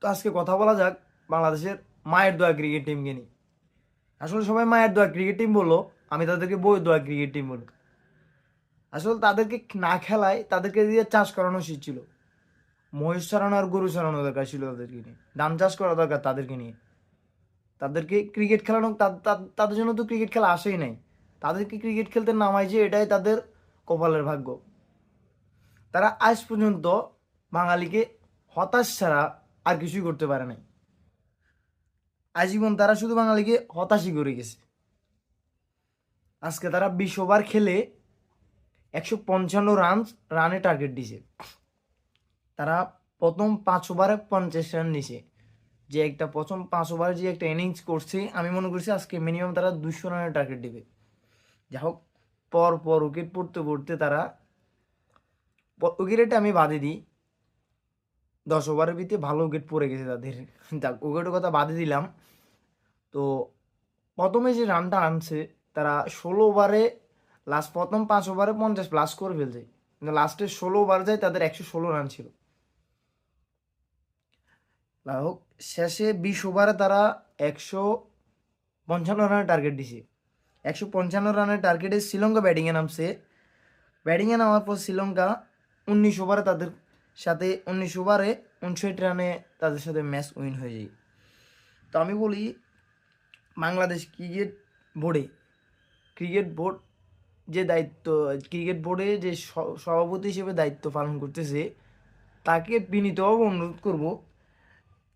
তো আজকে কথা বলা যাক বাংলাদেশের মায়ের দোয়া ক্রিকেট টিমকে নিয়ে। আসলে সবাই মায়ের দোয়া ক্রিকেট টিম বললো, আমি তাদেরকে বইয়ের দোয়া ক্রিকেট টিম বলি। আসলে তাদেরকে না খেলায় তাদেরকে দিয়ে চাষ করানো উচিত ছিল। মহিষ চড়ানো আর গরু চড়ানো দরকার ছিল তাদেরকে নিয়ে, ধান চাষ করা দরকার তাদেরকে নিয়ে। তাদেরকে ক্রিকেট খেলানো, তাদের জন্য তো ক্রিকেট খেলা আসেই নাই। তাদেরকে ক্রিকেট খেলতে নামাই যে এটাই তাদের কপালের ভাগ্য। তারা আজ পর্যন্ত বাঙালিকে হতাশ ছাড়া আর কিছুই করতে পারে নাই। আজীবন তারা শুধু বাঙালিকে হতাশই করে গেছে। আজকে তারা 20 ওভার খেলে 155 রানে টার্গেট দিছে। তারা প্রথম 5 ওভারে 50 রান নিছে। যে একটা প্রথম 5 ওভারে যে একটা ইনিংস করছে, আমি মনে করছি আজকে মিনিমাম তারা 200 রানের টার্গেট দিবে। যাই হোক, পর পর উইকেট পড়তে পড়তে তারা উইকেটটা আমি বাদে দিই, 10 ওভারের ভিতরে ভালো উইকেট পড়ে গেছে তাদের। যাক, উইকেটের কথা বাদে দিলাম। তো প্রথমে যে রানটা আনছে তারা 16 ওভারে, লাস্ট প্রথম 5 ওভারে 50+ করে ফেলছে, কিন্তু লাস্টে 16 ওভার যায় তাদের 116 রান ছিল। যাই হোক, শেষে 20 ওভারে তারা 155 রানের টার্গেট দিছে। 155 রানের টার্গেটে শ্রীলঙ্কা ব্যাটিংয়ে নামছে। ব্যাটিংয়ে নামার পর শ্রীলঙ্কা 19 ওভারে তাদের সাথে 19 ওভারে 59 রানে তাদের সাথে ম্যাচ উইন হয়ে যায়। তো আমি বলি, বাংলাদেশ বোর্ডে ক্রিকেট বোর্ড যে দায়িত্ব, ক্রিকেট বোর্ডে যে সভাপতি হিসেবে দায়িত্ব পালন করতেছে, তাকে বিনীতভাবে অনুরোধ করব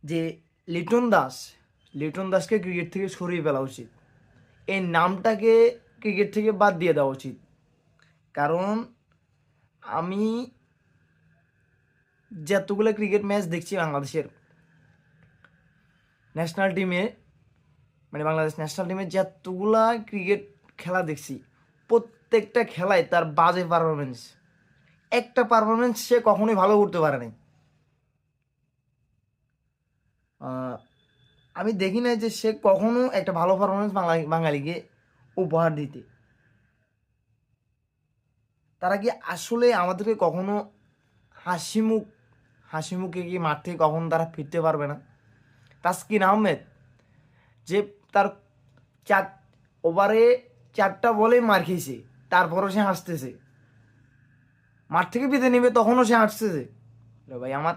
যে লিটন দাস, লিটন দাসকে ক্রিকেট থেকে সরিয়ে ফেলা উচিত। এই নামটাকে ক্রিকেট থেকে বাদ দিয়ে দেওয়া উচিত। কারণ আমি যতগুলো ক্রিকেট ম্যাচ দেখছি বাংলাদেশের ন্যাশনাল টিমে, মানে বাংলাদেশ ন্যাশনাল টিমে যতগুলা ক্রিকেট খেলা দেখছি, প্রত্যেকটা খেলায় তার বাজে পারফরমেন্স। একটা পারফরমেন্স সে কখনোই ভালো করতে পারে নাই। আমি দেখি নাই যে সে কখনো একটা ভালো পারফরমেন্স বাঙালিকে উপহার দিতে। তারা কি আসলে আমাদেরকে কখনো হাসি মুখ হাসি মুখে কি মাঠ থেকে কখনো তারা ফিরতে পারবে না? তাসকিন আহমেদ, যে তার 4 ওভারে 4টা বলে মার খেয়েছে, তারপরও সে হাসতেছে। মাঠ থেকে বিদায় নেবে তখনও সে হাসতেছে। ভাই আমার,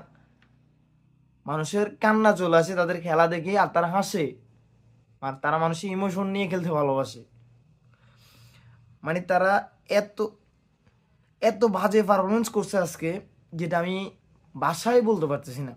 মানুষের কান্না চলে আসে তাদের খেলা দেখে, আর তারা হাসে। আর তারা মানুষের ইমোশন নিয়ে খেলতে ভালোবাসে। মানে তারা এত এত বাজে পারফরমেন্স করছে আজকে, যেটা আমি ভাষায় বলতে পারতেছি না।